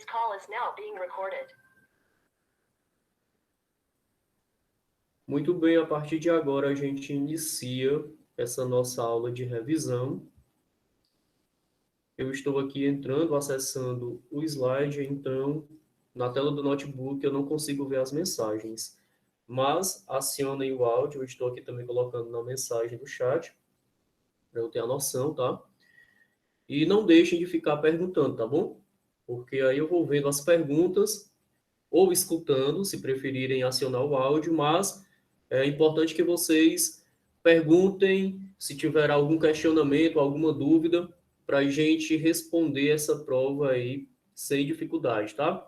This call is now being recorded. Muito bem, a partir de agora a gente inicia essa nossa aula de revisão. Eu estou aqui entrando, acessando o slide, então na tela do notebook eu não consigo ver as mensagens, mas acionem o áudio, eu estou aqui também colocando na mensagem do chat, para eu ter a noção, tá? E não deixem de ficar perguntando, tá bom? Porque aí eu vou vendo as perguntas ou escutando, se preferirem acionar o áudio, mas é importante que vocês perguntem se tiver algum questionamento, alguma dúvida, para a gente responder essa prova aí sem dificuldade, tá?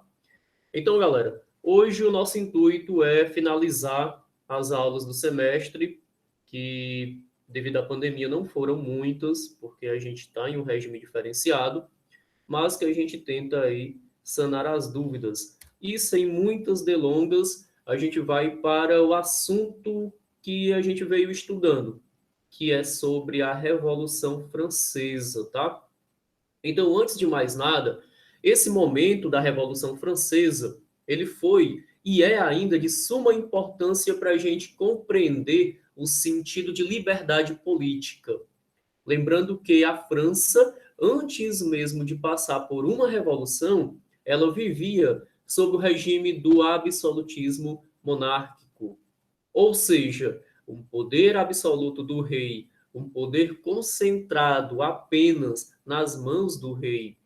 Então, galera, hoje o nosso intuito é finalizar as aulas do semestre, que devido à pandemia não foram muitas, porque a gente está em um regime diferenciado, mas que a gente tenta aí sanar as dúvidas. E sem muitas delongas, a gente vai para o assunto que a gente veio estudando, que é sobre a Revolução Francesa, tá? Então, antes de mais nada, esse momento da Revolução Francesa, ele foi e é ainda de suma importância para a gente compreender o sentido de liberdade política. Lembrando que a França, antes mesmo de passar por uma revolução, ela vivia sob o regime do absolutismo monárquico. Ou seja, um poder absoluto do rei, um poder concentrado apenas nas mãos do rei.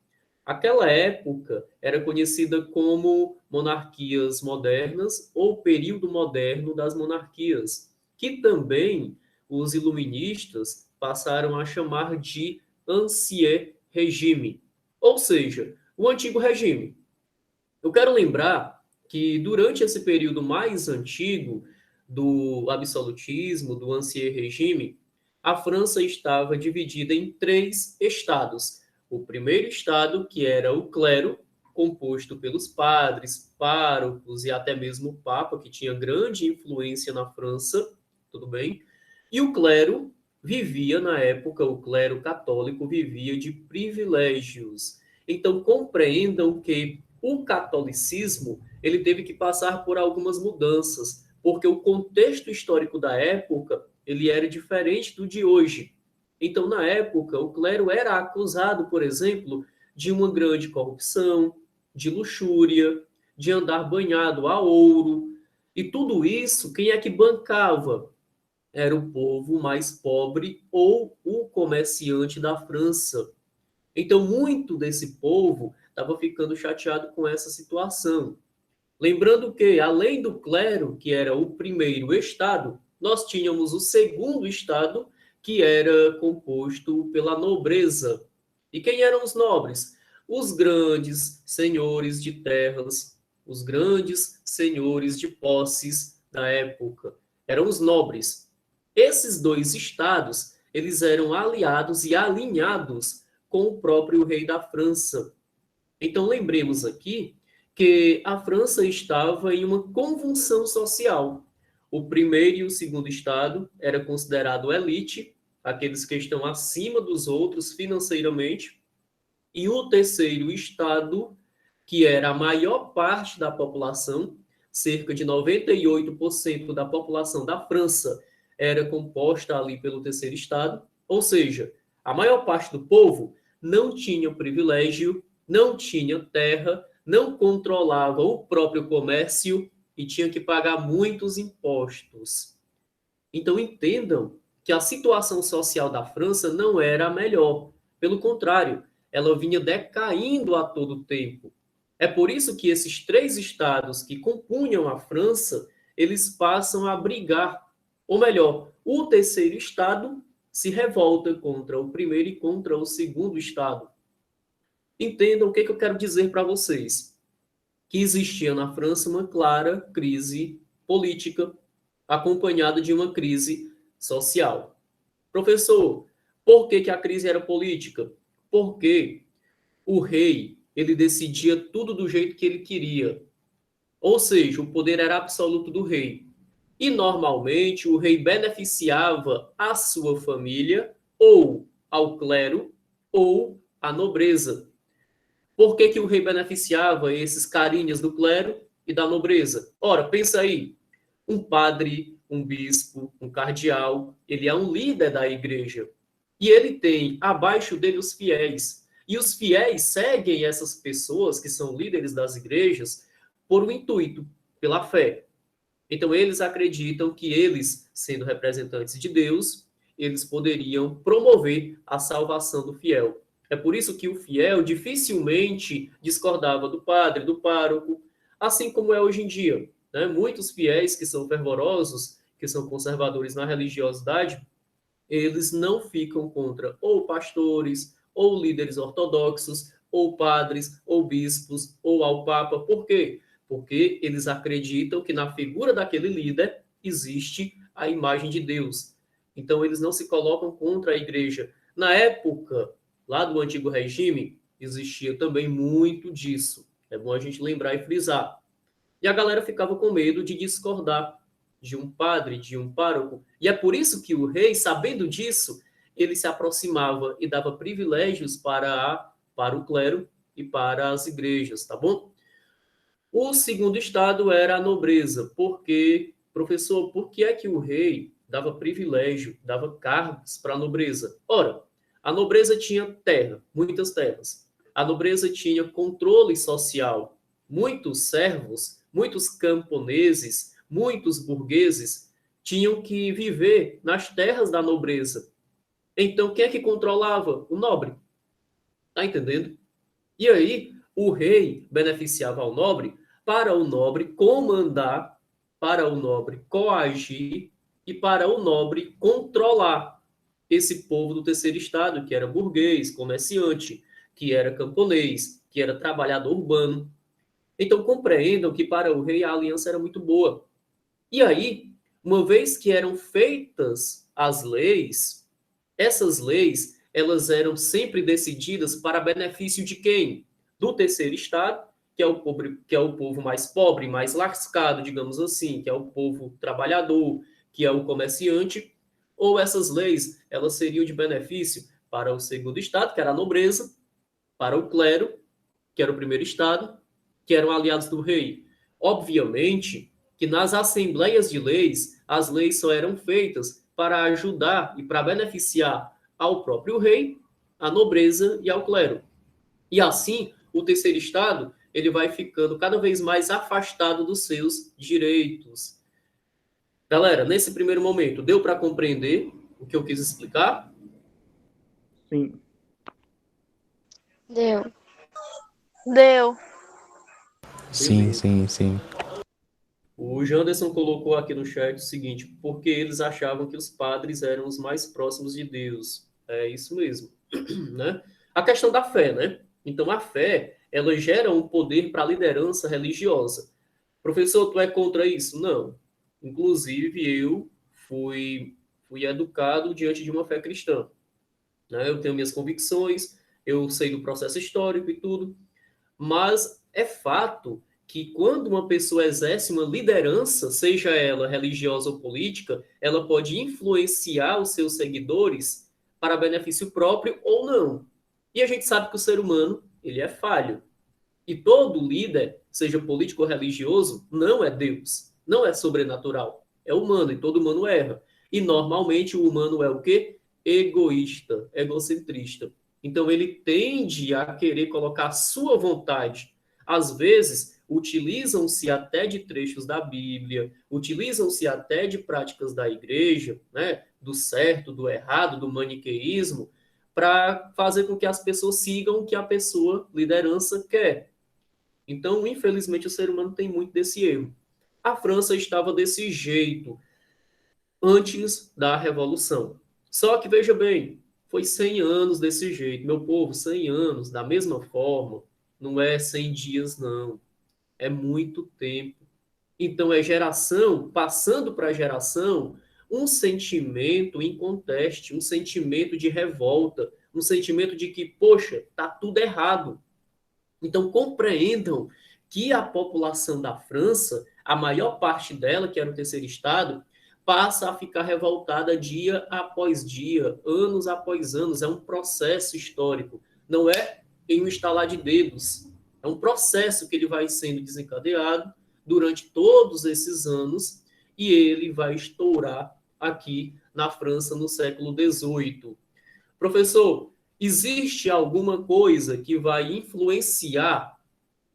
Aquela época era conhecida como monarquias modernas ou período moderno das monarquias, que também os iluministas passaram a chamar de ancien regime, ou seja, o antigo regime. Eu quero lembrar que durante esse período mais antigo do absolutismo, do ancien regime, a França estava dividida em três estados. O primeiro estado, que era o clero, composto pelos padres, párocos e até mesmo o papa, que tinha grande influência na França, tudo bem? E o clero vivia, na época, o clero católico vivia de privilégios. Então, compreendam que o catolicismo ele teve que passar por algumas mudanças, porque o contexto histórico da época ele era diferente do de hoje. Então, na época, o clero era acusado, por exemplo, de uma grande corrupção, de luxúria, de andar banhado a ouro, e tudo isso, quem é que bancava? Era o povo mais pobre ou o comerciante da França. Então, muito desse povo estava ficando chateado com essa situação. Lembrando que, além do clero, que era o primeiro estado, nós tínhamos o segundo estado, que era composto pela nobreza. E quem eram os nobres? Os grandes senhores de terras, os grandes senhores de posses da época. Eram os nobres. Esses dois estados, eles eram aliados e alinhados com o próprio rei da França. Então, lembremos aqui que a França estava em uma convulsão social. O primeiro e o segundo estado era considerado elite, aqueles que estão acima dos outros financeiramente, e o terceiro estado, que era a maior parte da população, cerca de 98% da população da França era composta ali pelo terceiro estado, ou seja, a maior parte do povo não tinha privilégio, não tinha terra, não controlava o próprio comércio e tinha que pagar muitos impostos. Então entendam que a situação social da França não era a melhor. Pelo contrário, ela vinha decaindo a todo tempo. É por isso que esses três estados que compunham a França, eles passam a brigar. Ou melhor, o terceiro estado se revolta contra o primeiro e contra o segundo estado. Entendam o que eu quero dizer para vocês. Que existia na França uma clara crise política, acompanhada de uma crise social. Professor, por que a crise era política? Porque o rei, ele decidia tudo do jeito que ele queria. Ou seja, o poder era absoluto do rei. E normalmente o rei beneficiava a sua família, ou ao clero, ou à nobreza. Por que que o rei beneficiava esses carinhas do clero e da nobreza? Ora, pensa aí, um padre, um bispo, um cardeal, ele é um líder da igreja. E ele tem abaixo dele os fiéis. E os fiéis seguem essas pessoas que são líderes das igrejas por um intuito, pela fé. Então, eles acreditam que eles, sendo representantes de Deus, eles poderiam promover a salvação do fiel. É por isso que o fiel dificilmente discordava do padre, do pároco, assim como é hoje em dia. Né? Muitos fiéis que são fervorosos, que são conservadores na religiosidade, eles não ficam contra ou pastores, ou líderes ortodoxos, ou padres, ou bispos, ou ao Papa. Por quê? Porque eles acreditam que na figura daquele líder existe a imagem de Deus. Então, eles não se colocam contra a igreja. Na época, lá do Antigo Regime, existia também muito disso. É bom a gente lembrar e frisar. E a galera ficava com medo de discordar de um padre, de um pároco. E é por isso que o rei, sabendo disso, ele se aproximava e dava privilégios para o clero e para as igrejas, tá bom? O segundo estado era a nobreza, porque, professor, por que é que o rei dava privilégio, dava cargos para a nobreza? Ora, a nobreza tinha terra, muitas terras. A nobreza tinha controle social. Muitos servos, muitos camponeses, muitos burgueses tinham que viver nas terras da nobreza. Então, quem é que controlava? O nobre. Tá entendendo? E aí, o rei beneficiava ao nobre para o nobre comandar, para o nobre coagir e para o nobre controlar esse povo do terceiro estado, que era burguês, comerciante, que era camponês, que era trabalhador urbano. Então, compreendam que para o rei a aliança era muito boa. E aí, uma vez que eram feitas as leis, essas leis, elas eram sempre decididas para benefício de quem? Do terceiro estado, que é o povo mais pobre, mais lascado, digamos assim, que é o povo trabalhador, que é o comerciante, ou essas leis, elas seriam de benefício para o segundo estado, que era a nobreza, para o clero, que era o primeiro estado, que eram aliados do rei. Obviamente que nas assembleias de leis, as leis só eram feitas para ajudar e para beneficiar ao próprio rei, à nobreza e ao clero. E assim, o terceiro estado, ele vai ficando cada vez mais afastado dos seus direitos. Galera, nesse primeiro momento, deu para compreender o que eu quis explicar? Sim. Deu. Deu. Sim, Beleza. sim, sim. O Janderson colocou aqui no chat o seguinte, porque eles achavam que os padres eram os mais próximos de Deus. É isso mesmo, né? A questão da fé, né? Então, a fé, ela gera um poder para a liderança religiosa. Professor, tu é contra isso? Não. Inclusive, eu fui educado diante de uma fé cristã, né? Eu tenho minhas convicções, eu sei do processo histórico e tudo, mas é fato que quando uma pessoa exerce uma liderança, seja ela religiosa ou política, ela pode influenciar os seus seguidores para benefício próprio ou não. E a gente sabe que o ser humano, ele é falho. E todo líder, seja político ou religioso, não é Deus, não é sobrenatural, é humano e todo humano erra. E normalmente o humano é o quê? Egoísta, egocentrista. Então ele tende a querer colocar a sua vontade. Às vezes, utilizam-se até de trechos da Bíblia, utilizam-se até de práticas da igreja, né, do certo, do errado, do maniqueísmo, para fazer com que as pessoas sigam o que a pessoa, liderança, quer. Então, infelizmente, o ser humano tem muito desse erro. A França estava desse jeito antes da Revolução. Só que, veja bem, foi 100 anos desse jeito. Meu povo, 100 anos, da mesma forma, não é 100 dias, não. É muito tempo. Então, é geração passando para geração um sentimento inconteste, um sentimento de revolta, um sentimento de que, poxa, tá tudo errado. Então, compreendam que a população da França, a maior parte dela, que era o terceiro estado, passa a ficar revoltada dia após dia, anos após anos. É um processo histórico. Não é em um estalar de dedos. É um processo que ele vai sendo desencadeado durante todos esses anos e ele vai estourar aqui na França no século XVIII. Professor, existe alguma coisa que vai influenciar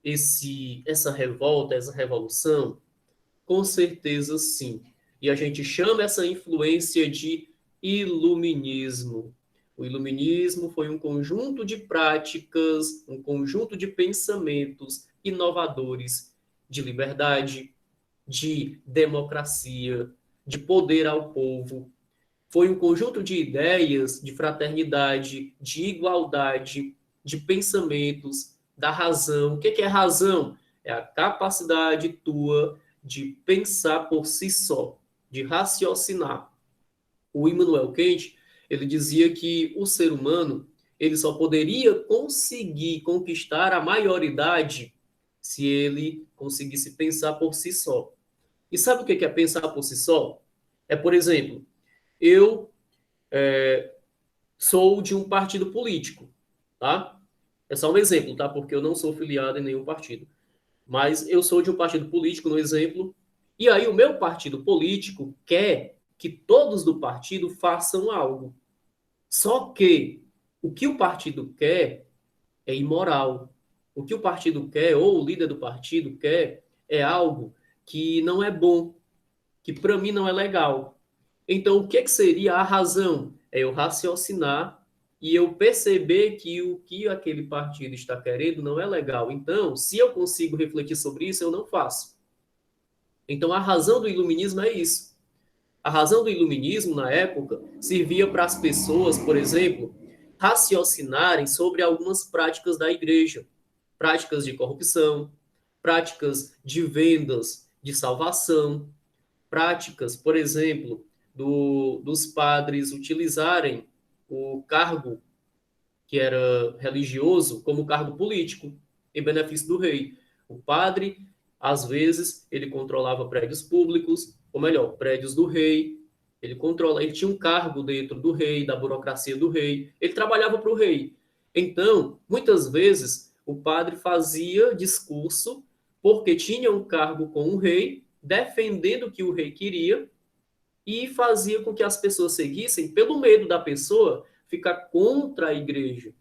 essa revolta, essa revolução? Com certeza sim. E a gente chama essa influência de iluminismo. O iluminismo foi um conjunto de práticas, um conjunto de pensamentos inovadores de liberdade, de democracia, de poder ao povo. Foi um conjunto de ideias de fraternidade, de igualdade, de pensamentos, da razão. O que é razão? É a capacidade tua de pensar por si só, de raciocinar. O Immanuel Kant, ele dizia que o ser humano, ele só poderia conseguir conquistar a maioridade se ele conseguisse pensar por si só. E sabe o que é pensar por si só? É, por exemplo, eu sou de um partido político, tá? É só um exemplo, tá? Porque eu não sou filiado em nenhum partido. Mas eu sou de um partido político, no exemplo, e aí o meu partido político quer que todos do partido façam algo. Só que o que o partido quer é imoral. O que o partido quer, ou o líder do partido quer, é algo que não é bom, que para mim não é legal. Então, o que seria a razão? É eu raciocinar e eu perceber que o que aquele partido está querendo não é legal. Então, se eu consigo refletir sobre isso, eu não faço. Então, a razão do iluminismo é isso. A razão do iluminismo, na época, servia para as pessoas, por exemplo, raciocinarem sobre algumas práticas da igreja. Práticas de corrupção, práticas de vendas de salvação, práticas, por exemplo, dos padres utilizarem o cargo que era religioso como cargo político, em benefício do rei. O padre, às vezes, ele controlava prédios públicos, ou melhor, prédios do rei. Ele tinha um cargo dentro do rei, da burocracia do rei. Ele trabalhava para o rei. Então, muitas vezes, o padre fazia discurso porque tinha um cargo com o rei, defendendo o que o rei queria, e fazia com que as pessoas seguissem pelo medo da pessoa ficar contra a igreja.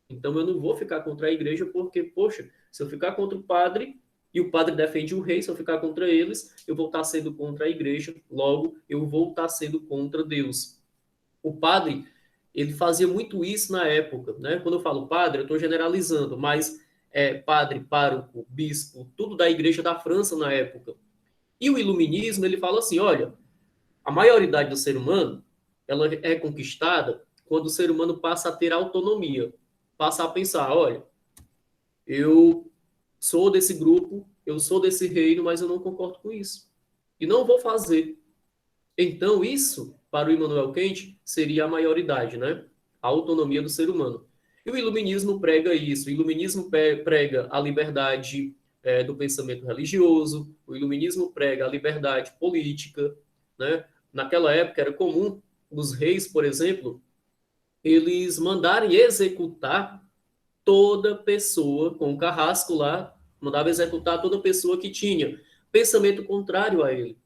Então eu não vou ficar contra a igreja porque, poxa, se eu ficar contra o padre e o padre defende o rei, se eu ficar contra eles, eu vou estar sendo contra a igreja, logo eu vou estar sendo contra Deus. O padre, ele fazia muito isso na época, né? Quando eu falo padre, eu estou generalizando, mas padre, pároco, bispo, tudo da igreja da França na época. E o iluminismo, ele fala assim, olha, a maioridade do ser humano, ela é conquistada quando o ser humano passa a ter autonomia, passa a pensar, olha, eu sou desse grupo, eu sou desse reino, mas eu não concordo com isso. E não vou fazer. Então, isso, para o Immanuel Kant, seria a maioridade, né? A autonomia do ser humano. E o iluminismo prega isso. O iluminismo prega a liberdade do pensamento religioso, o iluminismo prega a liberdade política, né? Naquela época era comum os reis, por exemplo, eles mandarem executar toda pessoa com o carrasco lá, mandava executar toda pessoa que tinha pensamento contrário a ele.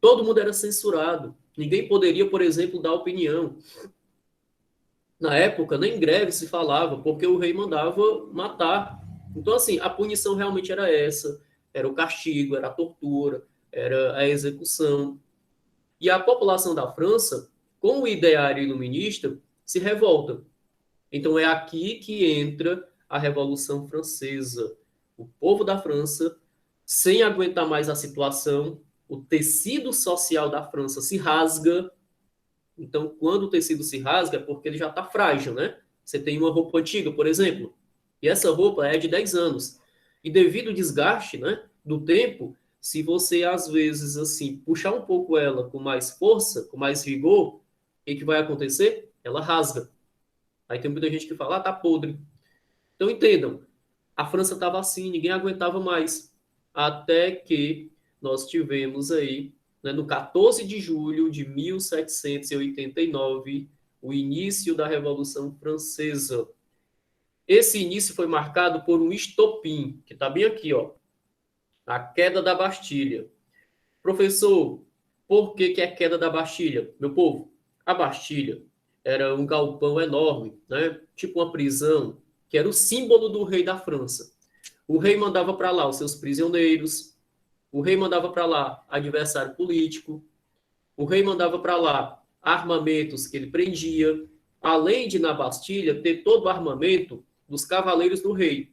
Todo mundo era censurado. Ninguém poderia, por exemplo, dar opinião. Na época, nem greve se falava, porque o rei mandava matar. Então, assim, a punição realmente era essa. Era o castigo, era a tortura, era a execução. E a população da França, com o ideário iluminista, se revolta. Então é aqui que entra a Revolução Francesa. O povo da França, sem aguentar mais a situação, o tecido social da França se rasga. Então, quando o tecido se rasga, é porque ele já está frágil, né? Você tem uma roupa antiga, por exemplo, e essa roupa é de 10 anos. E devido ao desgaste, né, do tempo, se você, às vezes, assim, puxar um pouco ela com mais força, com mais rigor, o que vai acontecer? Ela rasga. Aí tem muita gente que fala, tá podre. Então, entendam, a França estava assim, ninguém aguentava mais. Até que nós tivemos aí, né, no 14 de julho de 1789, o início da Revolução Francesa. esse início foi marcado por um estopim, que está bem aqui, ó, a queda da Bastilha. Professor, por que é a queda da Bastilha? Meu povo, a Bastilha era um galpão enorme, né? Tipo uma prisão, que era o símbolo do rei da França. O rei mandava para lá os seus prisioneiros, o rei mandava para lá adversário político, o rei mandava para lá armamentos que ele prendia, além de na Bastilha ter todo o armamento dos cavaleiros do rei.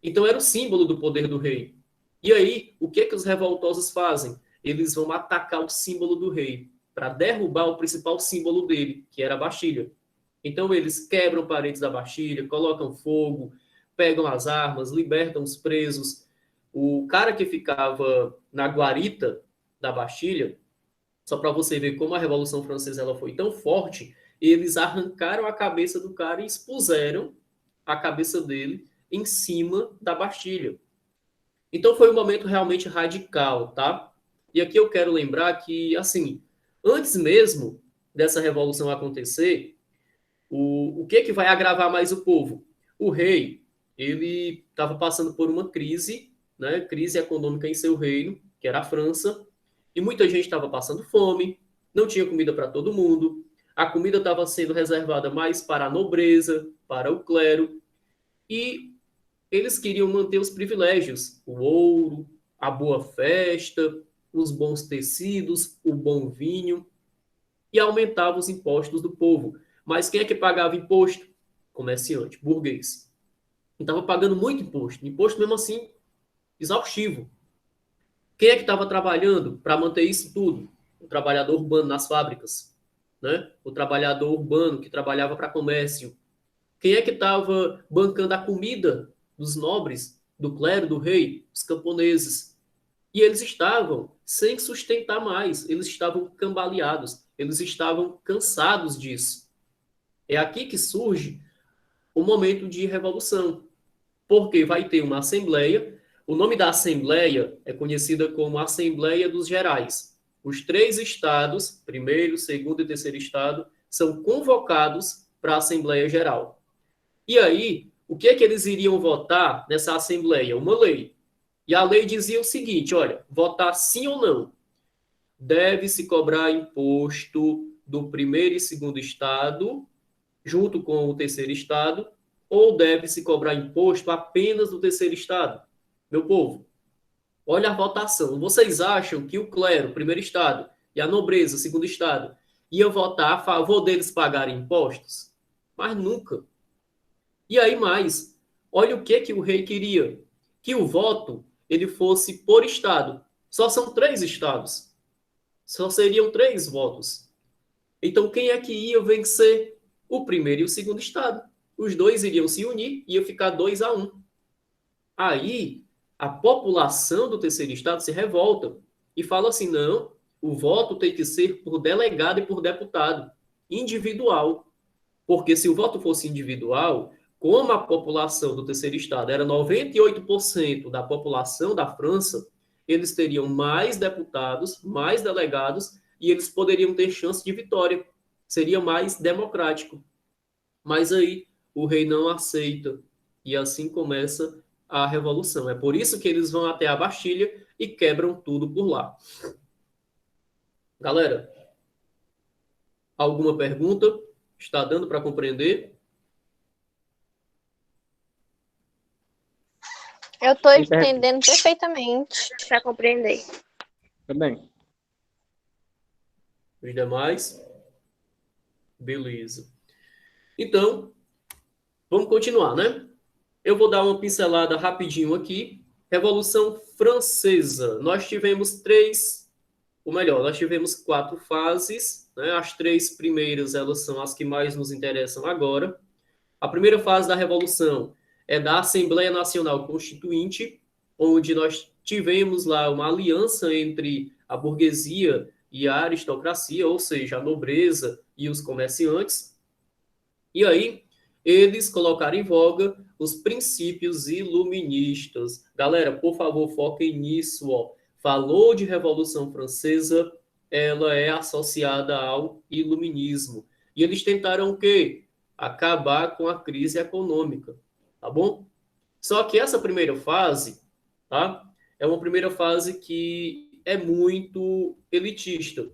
Então era o símbolo do poder do rei. E aí, o que os revoltosos fazem? Eles vão atacar o símbolo do rei para derrubar o principal símbolo dele, que era a Bastilha. Então eles quebram paredes da Bastilha, colocam fogo, pegam as armas, libertam os presos. O cara que ficava na guarita da Bastilha, só para você ver como a Revolução Francesa ela foi tão forte, eles arrancaram a cabeça do cara e expuseram a cabeça dele em cima da Bastilha. Então foi um momento realmente radical, tá? E aqui eu quero lembrar que, assim, antes mesmo dessa revolução acontecer, o que vai agravar mais o povo? O rei, ele estava passando por uma crise, né? Crise econômica em seu reino, que era a França, e muita gente estava passando fome, não tinha comida para todo mundo, a comida estava sendo reservada mais para a nobreza, para o clero, e eles queriam manter os privilégios, o ouro, a boa festa, os bons tecidos, o bom vinho, e aumentava os impostos do povo. Mas quem é que pagava imposto? Comerciante, burguês. Estava pagando muito imposto, imposto mesmo assim exaustivo. Quem é que estava trabalhando para manter isso tudo? O trabalhador urbano nas fábricas, né? O trabalhador urbano que trabalhava para comércio. Quem é que estava bancando a comida dos nobres, do clero, do rei? Os camponeses. E eles estavam sem sustentar mais, eles estavam cambaleados, eles estavam cansados disso. É aqui que surge o momento de revolução, porque vai ter uma assembleia. O nome da assembleia é conhecida como Assembleia dos Gerais. Os 3 estados, primeiro, segundo e terceiro estado, são convocados para a Assembleia Geral. E aí, o que é que eles iriam votar nessa Assembleia? Uma lei. E a lei dizia o seguinte, olha, votar sim ou não. Deve-se cobrar imposto do primeiro e segundo estado, junto com o terceiro estado, ou deve-se cobrar imposto apenas do terceiro estado? Meu povo, olha a votação. Vocês acham que o clero, primeiro estado, e a nobreza, segundo estado, ia votar a favor deles pagarem impostos? Mas nunca. E aí mais, olha o que o rei queria. Que o voto ele fosse por estado. Só são 3 estados. Só seriam 3 votos. Então quem é que ia vencer? O primeiro e o segundo estado. Os 2 iriam se unir, ia ficar 2-1. Aí a população do terceiro estado se revolta e fala assim, não, o voto tem que ser por delegado e por deputado, individual. Porque se o voto fosse individual, como a população do terceiro estado era 98% da população da França, eles teriam mais deputados, mais delegados, e eles poderiam ter chance de vitória. Seria mais democrático. Mas aí o rei não aceita. E assim começa a revolução. É por isso que eles vão até a Bastilha e quebram tudo por lá. Galera, alguma pergunta? Está dando para compreender? Eu tô entendendo perfeitamente para compreender. Também. Os demais? Beleza. Então, vamos continuar, né? Eu vou dar uma pincelada rapidinho aqui. Revolução Francesa. Nós tivemos 4 fases, né? As 3 primeiras, elas são as que mais nos interessam agora. A primeira fase da Revolução é da Assembleia Nacional Constituinte, onde nós tivemos lá uma aliança entre a burguesia e a aristocracia, ou seja, a nobreza e os comerciantes. E aí, eles colocaram em voga os princípios iluministas. Galera, por favor, foquem nisso, ó. Falou de Revolução Francesa, ela é associada ao iluminismo. E eles tentaram o quê? acabar com a crise econômica, tá bom? Só que essa primeira fase, tá? É uma primeira fase que é muito elitista.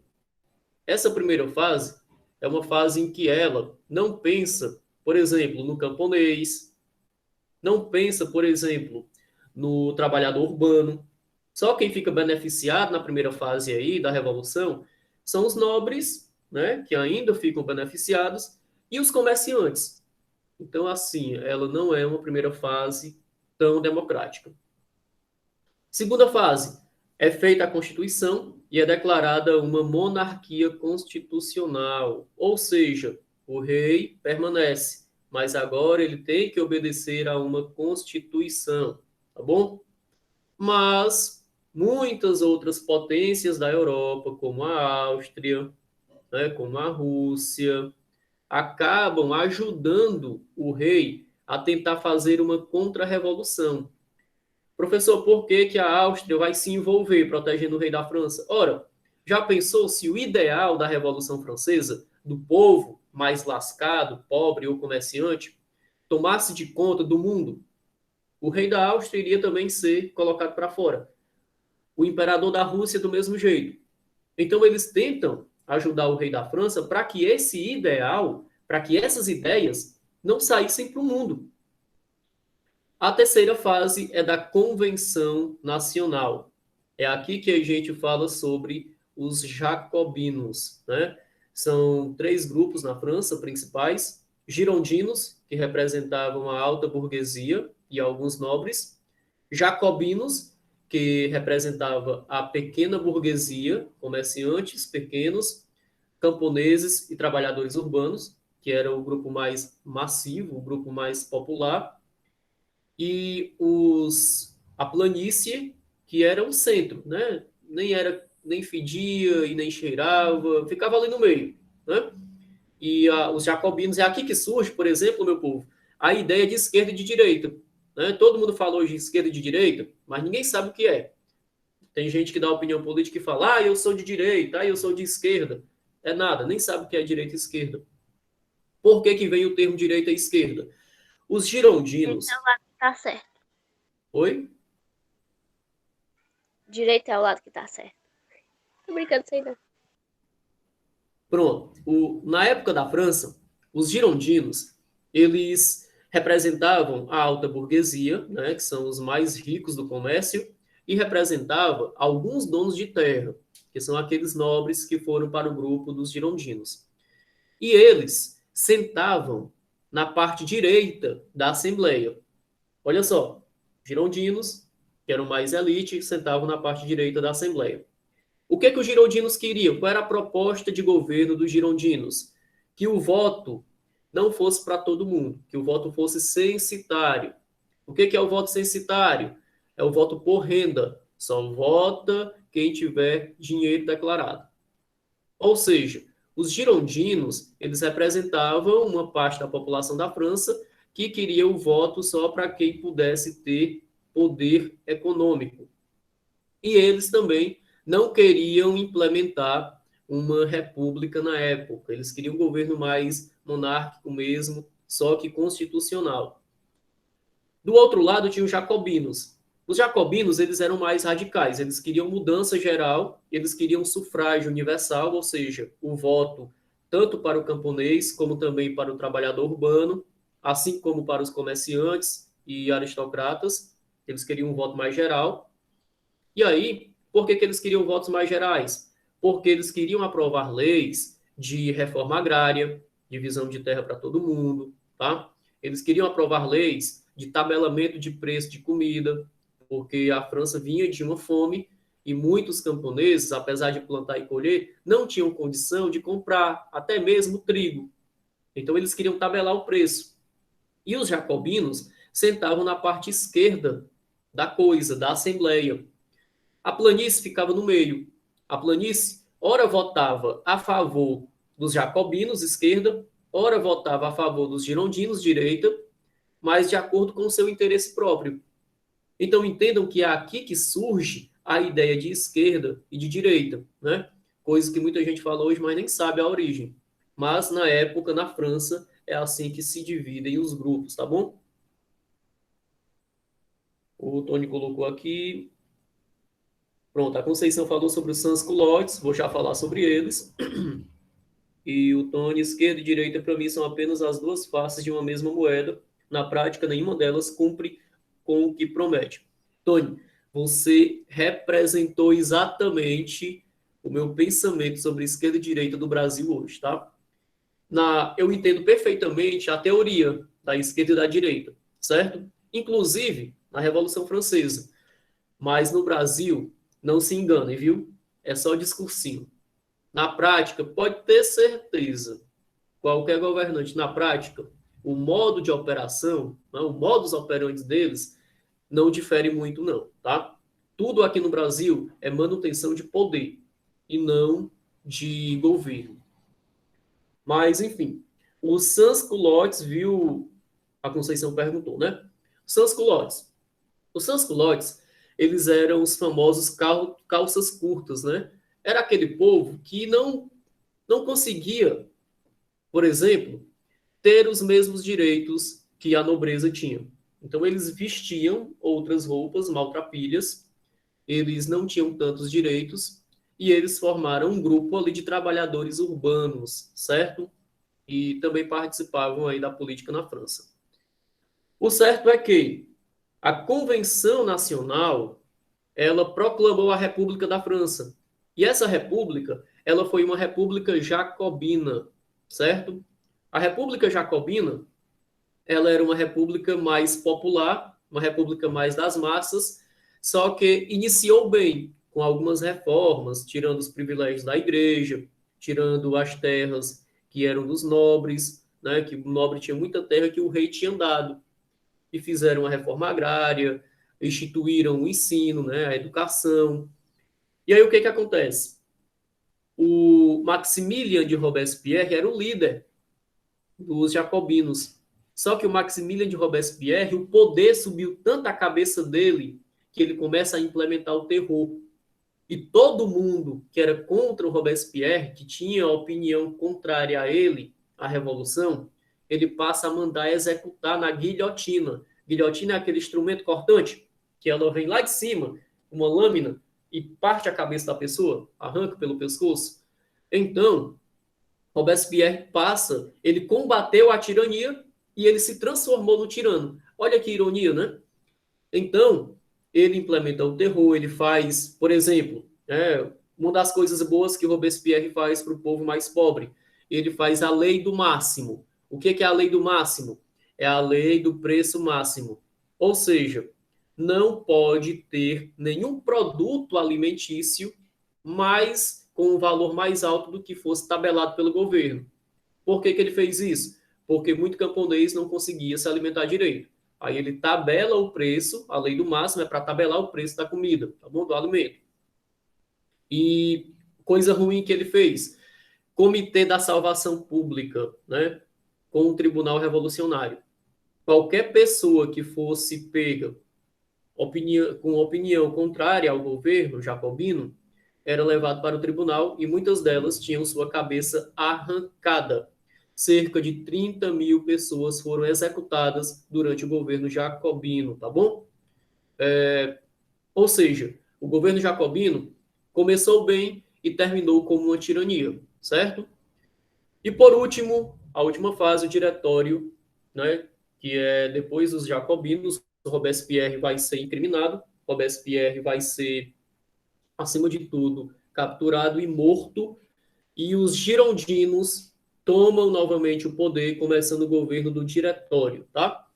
Essa primeira fase é uma fase em que ela não pensa, por exemplo, no camponês, não pensa, por exemplo, no trabalhador urbano. Só quem fica beneficiado na primeira fase aí da revolução são os nobres, né, que ainda ficam beneficiados, e os comerciantes. Então, assim, ela não é uma primeira fase tão democrática. Segunda fase, é feita a Constituição e é declarada uma monarquia constitucional, ou seja, o rei permanece, mas agora ele tem que obedecer a uma Constituição, tá bom? Mas muitas outras potências da Europa, como a Áustria, né, como a Rússia, acabam ajudando o rei a tentar fazer uma contra-revolução. Professor, por que que a Áustria vai se envolver protegendo o rei da França? Ora, já pensou se o ideal da Revolução Francesa, do povo mais lascado, pobre ou comerciante, tomasse de conta do mundo? O rei da Áustria iria também ser colocado para fora. O imperador da Rússia do mesmo jeito. Então eles tentam ajudar o rei da França para que esse ideal, para que essas ideias não saíssem para o mundo. A terceira fase é da Convenção Nacional. É aqui que a gente fala sobre os jacobinos, né? São 3 grupos na França principais: girondinos, que representavam a alta burguesia e alguns nobres; jacobinos, que representava a pequena burguesia, comerciantes pequenos, camponeses e trabalhadores urbanos, que era o grupo mais massivo, o grupo mais popular; e a planície, que era o centro, né? Nem fedia e nem cheirava, ficava ali no meio, né? E os jacobinos, é aqui que surge, por exemplo, meu povo, a ideia de esquerda e de direita, né? Todo mundo fala hoje de esquerda e de direita, mas ninguém sabe o que é. Tem gente que dá opinião política e fala, eu sou de direita, eu sou de esquerda. É nada, nem sabe o que é direita e esquerda. Por que que vem o termo direita e esquerda? Os girondinos... Tá certo. Oi? Direito é o lado que tá certo. Tô brincando, sei não. Pronto. Na época da França, os girondinos, eles representavam a alta burguesia, né, que são os mais ricos do comércio, e representava alguns donos de terra, que são aqueles nobres que foram para o grupo dos girondinos. E eles sentavam na parte direita da Assembleia. Olha só, girondinos, que eram mais elite, sentavam na parte direita da Assembleia. O que os girondinos queriam? Qual era a proposta de governo dos girondinos? Que o voto não fosse para todo mundo, que o voto fosse censitário. O que é o voto censitário? É o voto por renda. Só vota quem tiver dinheiro declarado. Ou seja, os girondinos, eles representavam uma parte da população da França que queria o voto só para quem pudesse ter poder econômico. E eles também não queriam implementar uma república na época. Eles queriam um governo mais monárquico mesmo, só que constitucional. Do outro lado, tinha os jacobinos. Os jacobinos, eles eram mais radicais. Eles queriam mudança geral, eles queriam sufrágio universal, ou seja, o voto tanto para o camponês como também para o trabalhador urbano, assim como para os comerciantes e aristocratas. Eles queriam um voto mais geral. E aí, por que eles queriam votos mais gerais? Porque eles queriam aprovar leis de reforma agrária, divisão de terra para todo mundo, tá? Eles queriam aprovar leis de tabelamento de preço de comida, porque a França vinha de uma fome e muitos camponeses, apesar de plantar e colher, não tinham condição de comprar até mesmo trigo. Então, eles queriam tabelar o preço. E os jacobinos sentavam na parte esquerda da coisa, da Assembleia. A planície ficava no meio. A planície, ora votava a favor dos jacobinos, esquerda, ora votava a favor dos girondinos, direita, mas de acordo com o seu interesse próprio. Então, entendam que é aqui que surge a ideia de esquerda e de direita, né? Coisa que muita gente fala hoje, mas nem sabe a origem. Mas, na época, na França, é assim que se dividem os grupos, tá bom? O Tony colocou aqui. Pronto, a Conceição falou sobre os sans-culottes, vou já falar sobre eles. E o Tony, esquerda e direita, para mim, são apenas as duas faces de uma mesma moeda. Na prática, nenhuma delas cumpre com o que promete. Tony, você representou exatamente o meu pensamento sobre esquerda e direita do Brasil hoje, tá? Eu entendo perfeitamente a teoria da esquerda e da direita, certo? Inclusive, na Revolução Francesa. Mas no Brasil, não se enganem, viu? É só discursinho. Na prática, pode ter certeza, qualquer governante, na prática, o modo de operação, né, o modus operandi deles, não difere muito, não, tá? Tudo aqui no Brasil é manutenção de poder e não de governo. Mas, enfim, os sans-culottes, viu? A Conceição perguntou, né? Sans-culottes. Os sans-culottes, eles eram os famosos calças curtas, né? Era aquele povo que não conseguia, por exemplo, ter os mesmos direitos que a nobreza tinha. Então, eles vestiam outras roupas maltrapilhas, eles não tinham tantos direitos, e eles formaram um grupo ali de trabalhadores urbanos, certo? E também participavam aí da política na França. O certo é que a Convenção Nacional, ela proclamou a República da França. E essa república, ela foi uma república jacobina, certo? A República Jacobina, ela era uma república mais popular, uma república mais das massas, só que iniciou bem, com algumas reformas, tirando os privilégios da igreja, tirando as terras que eram dos nobres, né, que o nobre tinha muita terra que o rei tinha dado, e fizeram a reforma agrária, instituíram o ensino, né, a educação. E aí o que acontece? O Maximilien de Robespierre era o líder dos jacobinos. Só que o Maximilien de Robespierre, o poder subiu tanto a cabeça dele que ele começa a implementar o terror. E todo mundo que era contra o Robespierre, que tinha opinião contrária a ele, a revolução, ele passa a mandar executar na guilhotina. Guilhotina é aquele instrumento cortante que ela vem lá de cima, uma lâmina, e parte a cabeça da pessoa, arranca pelo pescoço. Então, Robespierre passa, ele combateu a tirania e ele se transformou no tirano. Olha que ironia, né? Então, ele implementa o terror, ele faz, por exemplo, uma das coisas boas que Robespierre faz para o povo mais pobre, ele faz a lei do máximo. O que é a lei do máximo? É a lei do preço máximo. Ou seja, não pode ter nenhum produto alimentício com um valor mais alto do que fosse tabelado pelo governo. Por que ele fez isso? Porque muito camponês não conseguia se alimentar direito. Aí ele tabela o preço, a lei do máximo é para tabelar o preço da comida, tá bom? Do alimento. E coisa ruim que ele fez, Comitê da Salvação Pública, né? Com o Tribunal Revolucionário. Qualquer pessoa que fosse pega com opinião contrária ao governo jacobino, era levado para o tribunal e muitas delas tinham sua cabeça arrancada. Cerca de 30 mil pessoas foram executadas durante o governo jacobino, tá bom? Ou seja, o governo jacobino começou bem e terminou como uma tirania, certo? E por último, a última fase, o diretório, né, que é depois dos jacobinos, Robespierre vai ser incriminado, Robespierre vai ser, acima de tudo, capturado e morto, e os girondinos tomam novamente o poder, começando o governo do diretório, tá?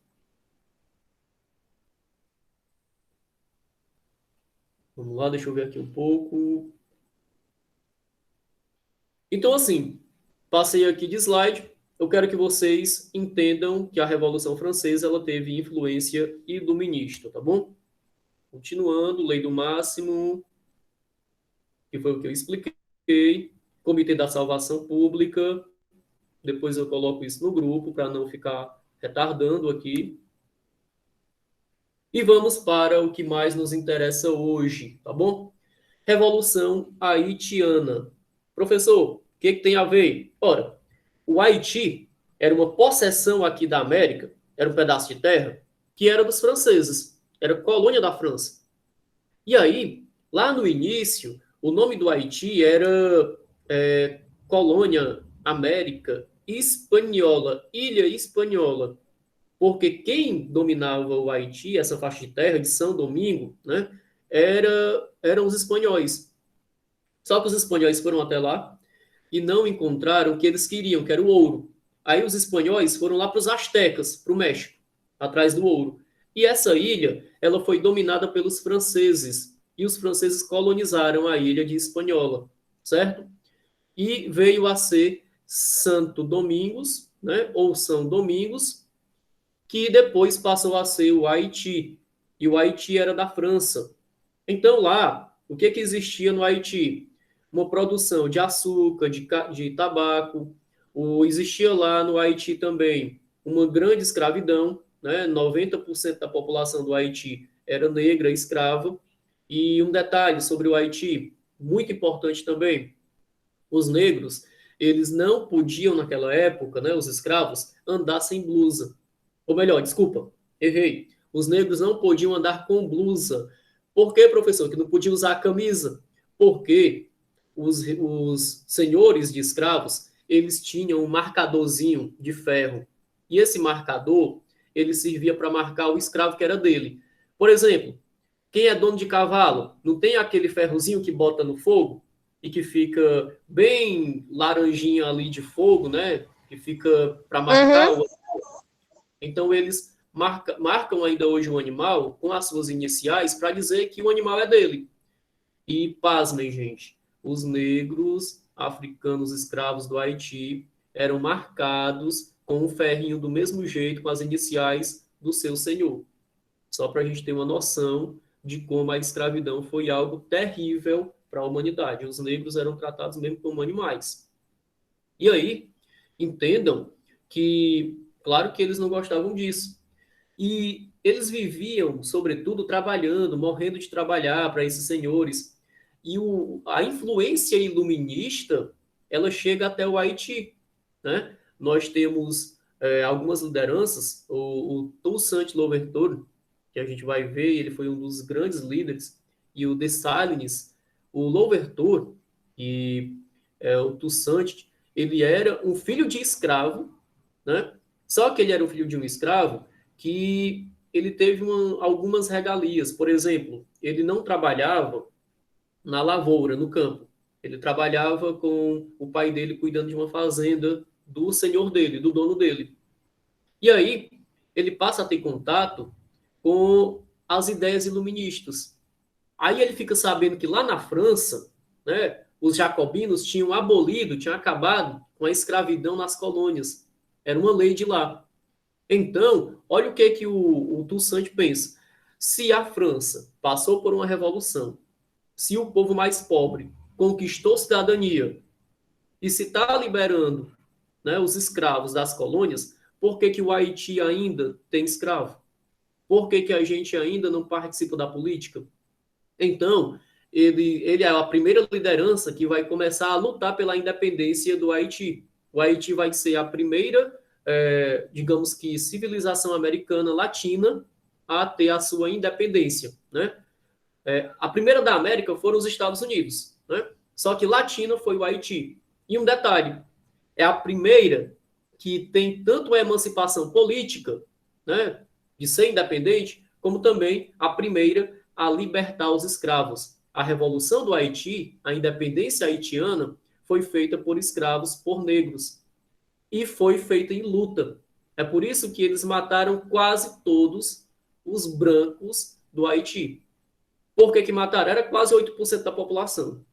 Vamos lá, deixa eu ver aqui um pouco. Então, assim, passei aqui de slide. Eu quero que vocês entendam que a Revolução Francesa ela teve influência iluminista, tá bom? Continuando, lei do máximo, que foi o que eu expliquei, Comitê da Salvação Pública, depois eu coloco isso no grupo para não ficar retardando aqui. E vamos para o que mais nos interessa hoje, tá bom? Revolução Haitiana. Professor, o que tem a ver? Ora, o Haiti era uma possessão aqui da América, era um pedaço de terra, que era dos franceses, era colônia da França. E aí, lá no início, o nome do Haiti era Colônia América Espanhola, Ilha Espanhola, porque quem dominava o Haiti, essa faixa de terra de São Domingo, né, eram os espanhóis. Só que os espanhóis foram até lá e não encontraram o que eles queriam, que era o ouro. Aí os espanhóis foram lá para os astecas, para o México, atrás do ouro. E essa ilha, ela foi dominada pelos franceses, e os franceses colonizaram a ilha de Hispaniola, certo? E veio a ser Santo Domingos, né, ou São Domingos, que depois passou a ser o Haiti, e o Haiti era da França. Então lá, o que existia no Haiti? Uma produção de açúcar, de tabaco, existia lá no Haiti também uma grande escravidão, né? 90% da população do Haiti era negra, escrava. E um detalhe sobre o Haiti, muito importante também, os negros, eles não podiam naquela época, né, os escravos, andar sem blusa. Ou melhor, desculpa, errei. Os negros não podiam andar com blusa. Por que, professor? Que não podia usar camisa? Porque os senhores de escravos, eles tinham um marcadorzinho de ferro. E esse marcador, ele servia para marcar o escravo que era dele. Por exemplo, quem é dono de cavalo, não tem aquele ferrozinho que bota no fogo e que fica bem laranjinha ali de fogo, né? Que fica para marcar o... Então, eles marcam ainda hoje o animal com as suas iniciais para dizer que o animal é dele. E, pasmem, gente, os negros africanos escravos do Haiti eram marcados com um ferrinho do mesmo jeito, com as iniciais do seu senhor. Só para a gente ter uma noção de como a escravidão foi algo terrível para a humanidade. Os negros eram tratados mesmo como animais. E aí, entendam que, claro que eles não gostavam disso. E eles viviam, sobretudo, trabalhando, morrendo de trabalhar para esses senhores. E a influência iluminista, ela chega até o Haiti, né? Nós temos algumas lideranças, o Toussaint Louverture, que a gente vai ver, ele foi um dos grandes líderes, e o Dessalines, o Louverture, e o Toussaint, ele era um filho de escravo, né? Só que ele era um filho de um escravo que ele teve algumas regalias. Por exemplo, ele não trabalhava na lavoura, no campo. Ele trabalhava com o pai dele cuidando de uma fazenda do senhor dele, do dono dele. E aí, ele passa a ter contato com as ideias iluministas. Aí ele fica sabendo que lá na França, né, os jacobinos tinham abolido, tinham acabado com a escravidão nas colônias. Era uma lei de lá. Então, olha o que o Toussaint pensa. Se a França passou por uma revolução, se o povo mais pobre conquistou cidadania e se está liberando, né, os escravos das colônias, por que o Haiti ainda tem escravo? Por que a gente ainda não participa da política? Então, ele é a primeira liderança que vai começar a lutar pela independência do Haiti. O Haiti vai ser a primeira, digamos que, civilização americana latina a ter a sua independência, né? A primeira da América foram os Estados Unidos, né? Só que latina foi o Haiti. E um detalhe, é a primeira que tem tanto a emancipação política, né, de ser independente, como também a primeira a libertar os escravos. A Revolução do Haiti, a independência haitiana, foi feita por escravos, por negros. E foi feita em luta. É por isso que eles mataram quase todos os brancos do Haiti. Por que mataram? Era quase 8% da população.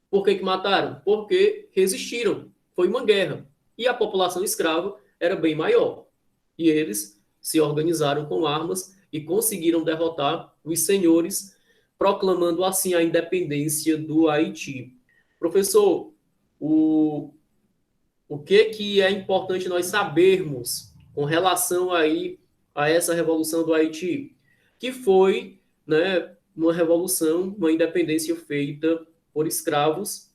Por que mataram? Porque resistiram. Foi uma guerra. E a população escrava era bem maior. E eles se organizaram com armas e conseguiram derrotar os senhores, proclamando assim a independência do Haiti. Professor, o que é importante nós sabermos com relação aí a essa revolução do Haiti? Que foi, né, uma revolução, uma independência feita por escravos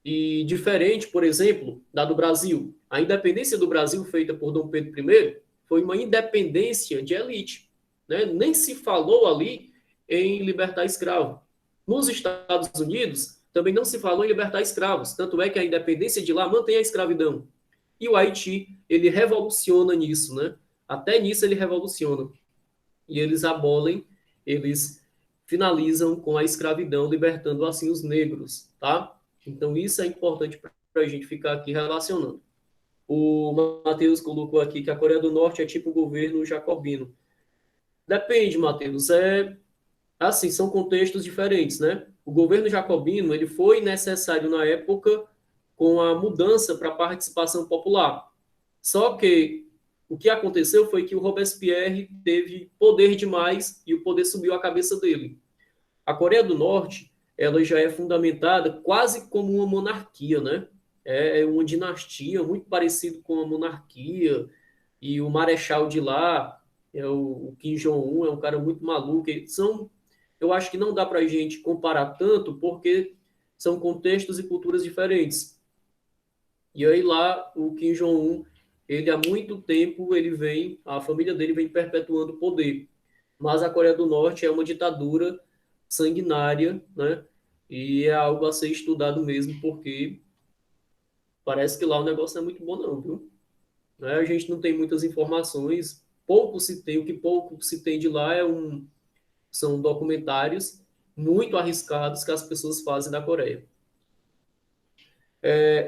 E diferente, por exemplo, da do Brasil. A independência do Brasil, feita por Dom Pedro I, foi uma independência de elite. Né? Nem se falou ali em libertar escravo. Nos Estados Unidos, também não se falou em libertar escravos. Tanto é que a independência de lá mantém a escravidão. E o Haiti, ele revoluciona nisso, né? Até nisso ele revoluciona. E eles abolem, eles finalizam com a escravidão, libertando assim os negros, tá? Então isso é importante para a gente ficar aqui relacionando. O Matheus colocou aqui que a Coreia do Norte é tipo o governo jacobino. Depende, Matheus, assim, são contextos diferentes, né? O governo jacobino, ele foi necessário na época com a mudança para a participação popular. Só que o que aconteceu foi que o Robespierre teve poder demais e o poder subiu à cabeça dele. A Coreia do Norte, ela já é fundamentada quase como uma monarquia, né? É uma dinastia muito parecido com a monarquia, e o marechal de lá, o Kim Jong-un, é um cara muito maluco. Eu acho que não dá para a gente comparar tanto, porque são contextos e culturas diferentes. E aí lá, o Kim Jong-un, ele há muito tempo, a família dele vem perpetuando o poder. Mas a Coreia do Norte é uma ditadura sanguinária, né? E é algo a ser estudado mesmo, porque parece que lá o negócio não é muito bom não, viu? Né? A gente não tem muitas informações, pouco se tem, o que pouco se tem de lá são documentários muito arriscados que as pessoas fazem da Coreia.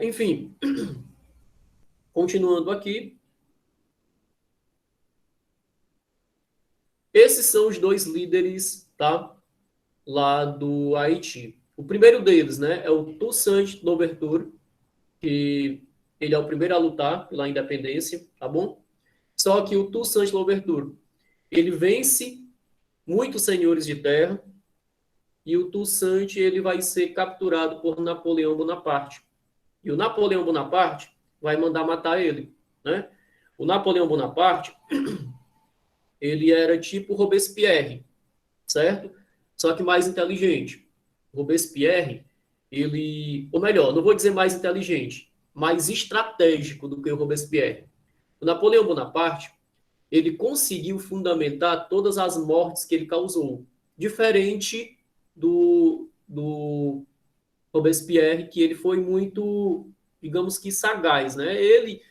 Enfim, continuando aqui, esses são os dois líderes, tá? Lá do Haiti. O primeiro deles, né, é o Toussaint Louverture, que ele é o primeiro a lutar pela independência, tá bom? Só que o Toussaint Louverture, ele vence muitos senhores de terra e o Toussaint ele vai ser capturado por Napoleão Bonaparte. E o Napoleão Bonaparte vai mandar matar ele, né? O Napoleão Bonaparte, ele era tipo Robespierre, certo? Só que mais inteligente. Robespierre, ou melhor, não vou dizer mais inteligente, mais estratégico do que o Robespierre. O Napoleão Bonaparte, ele conseguiu fundamentar todas as mortes que ele causou, diferente do Robespierre, que ele foi muito, digamos que sagaz, né? Ele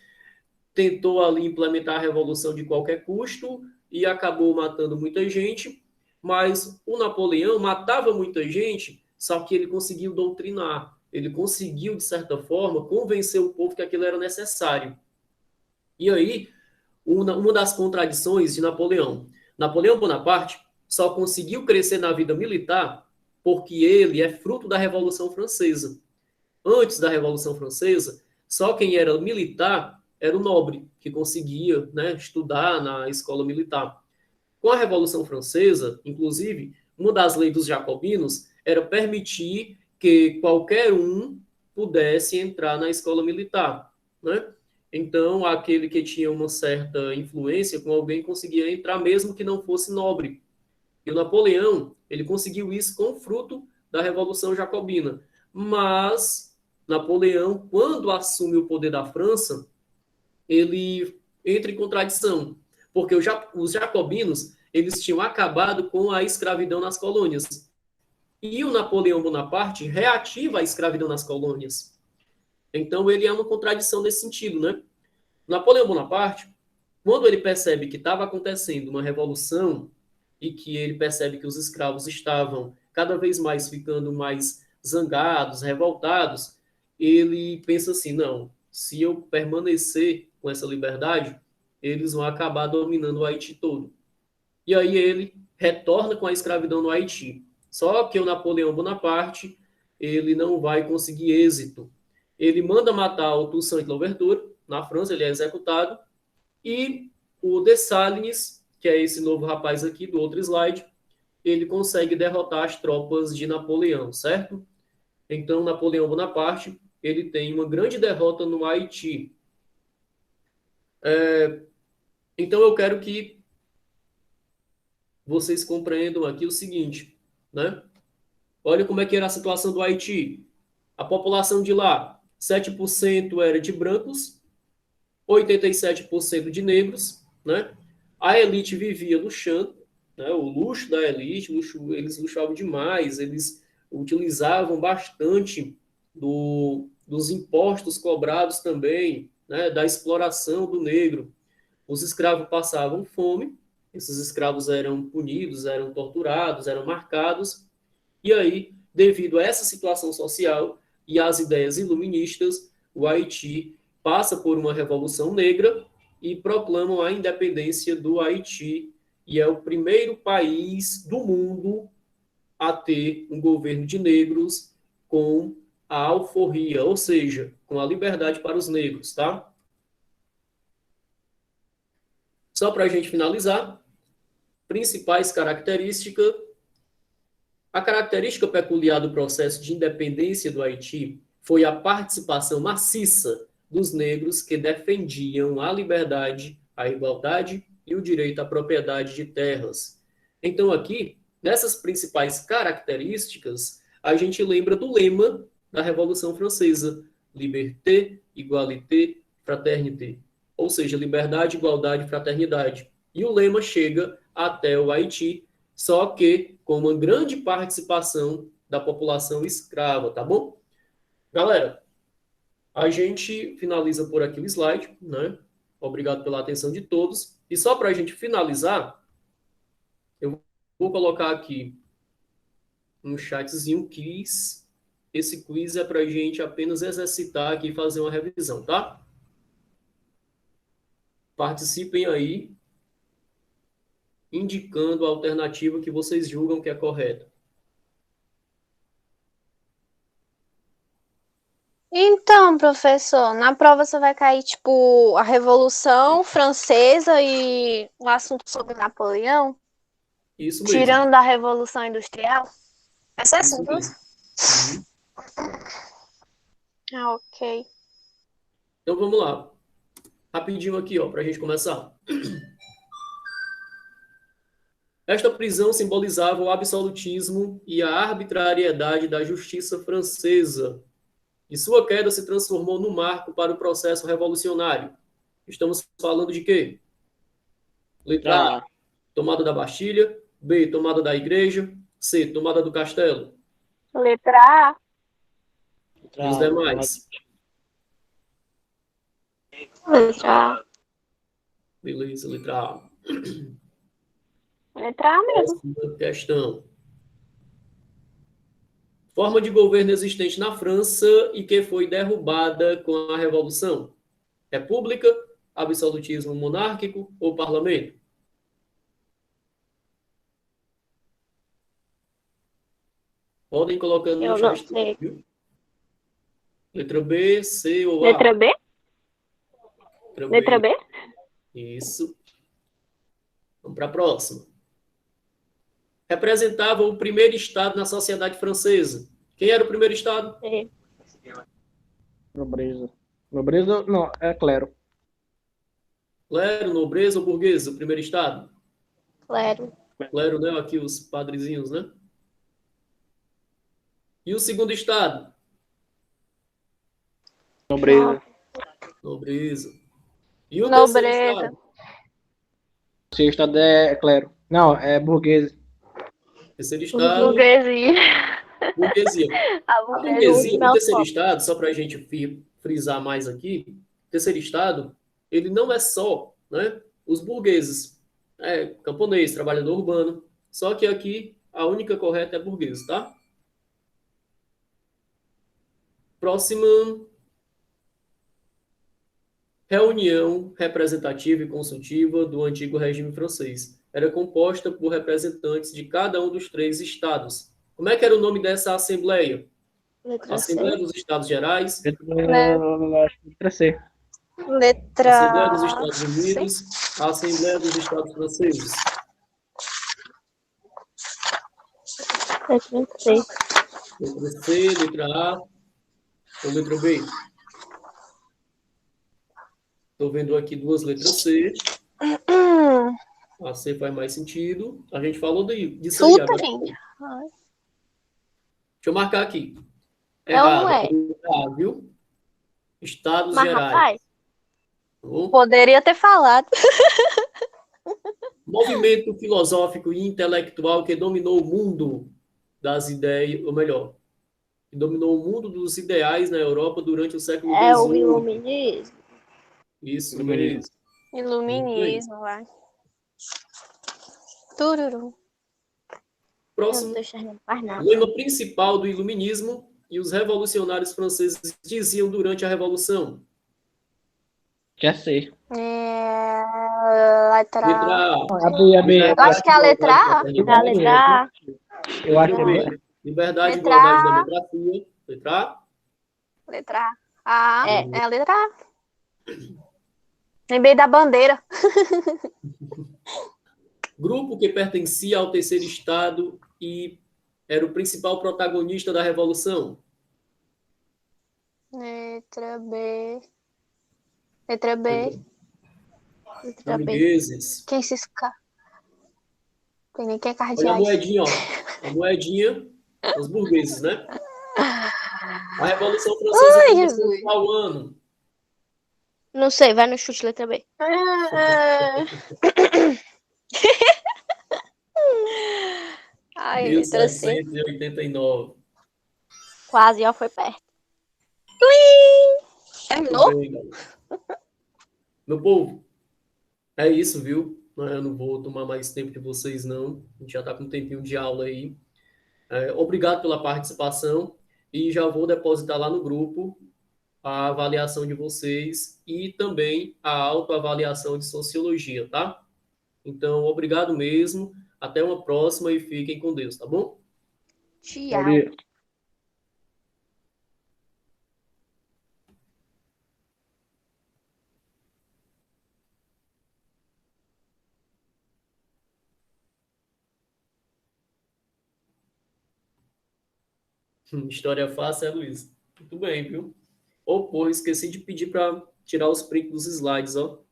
tentou ali implementar a revolução de qualquer custo e acabou matando muita gente, mas o Napoleão matava muita gente, só que ele conseguiu doutrinar, ele conseguiu, de certa forma, convencer o povo que aquilo era necessário. E aí, uma das contradições de Napoleão. Napoleão Bonaparte só conseguiu crescer na vida militar porque ele é fruto da Revolução Francesa. Antes da Revolução Francesa, só quem era militar era o nobre, que conseguia, né, estudar na escola militar. Com a Revolução Francesa, inclusive, uma das leis dos jacobinos era permitir que qualquer um pudesse entrar na escola militar, né? Então, aquele que tinha uma certa influência com alguém conseguia entrar, mesmo que não fosse nobre. E o Napoleão, ele conseguiu isso com o fruto da Revolução Jacobina. Mas Napoleão, quando assume o poder da França, ele entra em contradição, porque os jacobinos, eles tinham acabado com a escravidão nas colônias. E o Napoleão Bonaparte reativa a escravidão nas colônias. Então, ele é uma contradição nesse sentido, né? Napoleão Bonaparte, quando ele percebe que estava acontecendo uma revolução e que ele percebe que os escravos estavam cada vez mais ficando mais zangados, revoltados, ele pensa assim, não, se eu permanecer com essa liberdade, eles vão acabar dominando o Haiti todo. E aí ele retorna com a escravidão no Haiti. Só que o Napoleão Bonaparte, ele não vai conseguir êxito. Ele manda matar o Toussaint Louverture, na França, ele é executado, e o Dessalines, que é esse novo rapaz aqui do outro slide, ele consegue derrotar as tropas de Napoleão, certo? Então, Napoleão Bonaparte, ele tem uma grande derrota no Haiti. Então, eu quero que vocês compreendam aqui o seguinte, né? Olha como é que era a situação do Haiti. A população de lá, 7% era de brancos, 87% de negros, né? A elite vivia luxando, né? O luxo da elite, eles luxavam demais, eles utilizavam bastante dos impostos cobrados também, né? Da exploração do negro. Os escravos passavam fome, esses escravos eram punidos, eram torturados, eram marcados, e aí, devido a essa situação social e às ideias iluministas, o Haiti passa por uma revolução negra e proclamam a independência do Haiti, e é o primeiro país do mundo a ter um governo de negros com a alforria, ou seja, com a liberdade para os negros, tá? Só para a gente finalizar, principais características. A característica peculiar do processo de independência do Haiti foi a participação maciça dos negros que defendiam a liberdade, a igualdade e o direito à propriedade de terras. Então, aqui, nessas principais características, a gente lembra do lema da Revolução Francesa: Liberté, Égalité, Fraternité. Ou seja, liberdade, igualdade e fraternidade. E o lema chega até o Haiti, só que com uma grande participação da população escrava, tá bom? Galera, a gente finaliza por aqui o slide, né? Obrigado pela atenção de todos. E só para a gente finalizar, eu vou colocar aqui um chatzinho quiz. Esse quiz é para a gente apenas exercitar aqui e fazer uma revisão, tá? Participem aí, indicando a alternativa que vocês julgam que é correta. Então, professor, na prova você vai cair, tipo, a Revolução Francesa e o assunto sobre Napoleão, Isso mesmo. tirando da Revolução Industrial? Essa é Isso simples. mesmo. Ah, ok. Então vamos lá. Rapidinho aqui, ó, para a gente começar. Esta prisão simbolizava o absolutismo e a arbitrariedade da justiça francesa, e sua queda se transformou no marco para o processo revolucionário. Estamos falando de quê? Letra A, tomada da Bastilha. B, tomada da igreja. C, tomada do castelo. Letra A. E os demais? Letra A. Beleza, letra A. Letra A mesmo. Próxima questão. Forma de governo existente na França e que foi derrubada com a Revolução. República, absolutismo monárquico ou parlamento? Podem colocando Eu no não chat. sei. Viu? Letra B, C ou A? Letra B? Letra B? Isso. Vamos para a próxima. Representava o primeiro estado na sociedade francesa. Quem era o primeiro estado? É. Nobreza. Nobreza, não, é clero. Clero, nobreza ou burguesa? O primeiro estado? Clero. Clero, né? Aqui os padrezinhos, né? E o segundo estado? Nobreza. Nobreza. E o Nobreza. terceiro estado? O seu estado é clero. Não, é burguês. Terceiro estado, Burguesia. burguesia. A A burguesia burguesia, o não terceiro pode. estado, só para a gente frisar mais aqui, o terceiro estado, ele não é só, né, os burgueses, camponês, trabalhador urbano, só que aqui a única correta é burguês, tá? Próxima reunião representativa e consultiva do antigo regime francês. Era composta por representantes de cada um dos 3 estados. Como é que era o nome dessa assembleia? Letra Assembleia C. dos Estados Gerais, Letra C. Assembleia dos Letra Estados C. Unidos, a Assembleia dos Estados Franceses. Letra C. Letra C, letra A ou letra B? Estou vendo aqui 2 letras C. A C faz mais sentido. A gente falou disso aí Chuta, agora. gente. Deixa eu marcar aqui. É ou não Errado. é? A, viu? Estados Mas, Gerais. rapaz, Tá bom? poderia ter falado. Movimento filosófico e intelectual que dominou o mundo das ideias, ou melhor, que dominou o mundo dos ideais na Europa durante o século É o XVIII. iluminismo. Isso Iluminismo. mesmo. Iluminismo, vai. Tururu. Eu não Próximo. tô enxergando mais O nada. lema principal do iluminismo e os revolucionários franceses diziam durante a Revolução. Já sei. Letra. Letra A. A B, a B. Eu acho que é a letra A. É a letra A. Eu acho que é Letra B. B. Liberdade, Letra igualdade e A. democracia. Letra A. Letra A. É a letra A. Lembrei da bandeira. Grupo que pertencia ao terceiro estado e era o principal protagonista da Revolução. Letra B. Letra B. Letra B. Amigueses. Quem se escapa? Tem nem quem é Olha a cardeais. moedinha, ó. A moedinha, os burgueses, né? A Revolução Francesa Ai, começou Jesus. em qual ano? Não sei, vai no chute, letra B. Ai, letra C. 1789. Quase, ó, foi perto. Terminou? Muito bem, galera. Meu povo, é isso, viu? Eu não vou tomar mais tempo de vocês, não. A gente já está com um tempinho de aula aí. Obrigado pela participação e já vou depositar lá no grupo a avaliação de vocês e também a autoavaliação de sociologia, tá? Então, obrigado mesmo. Até uma próxima e fiquem com Deus, tá bom? Tchau. Valeu. História fácil, é, Luiz? Muito bem, viu? Ô, porra, esqueci de pedir para tirar os prints dos slides, ó.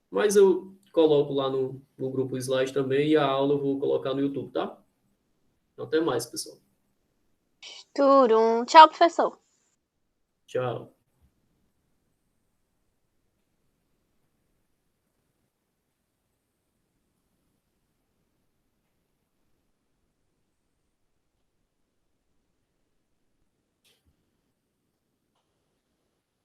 Mas eu coloco lá no grupo o slide também e a aula eu vou colocar no YouTube, tá? Então, até mais, pessoal. Turum. Tchau, professor. Tchau.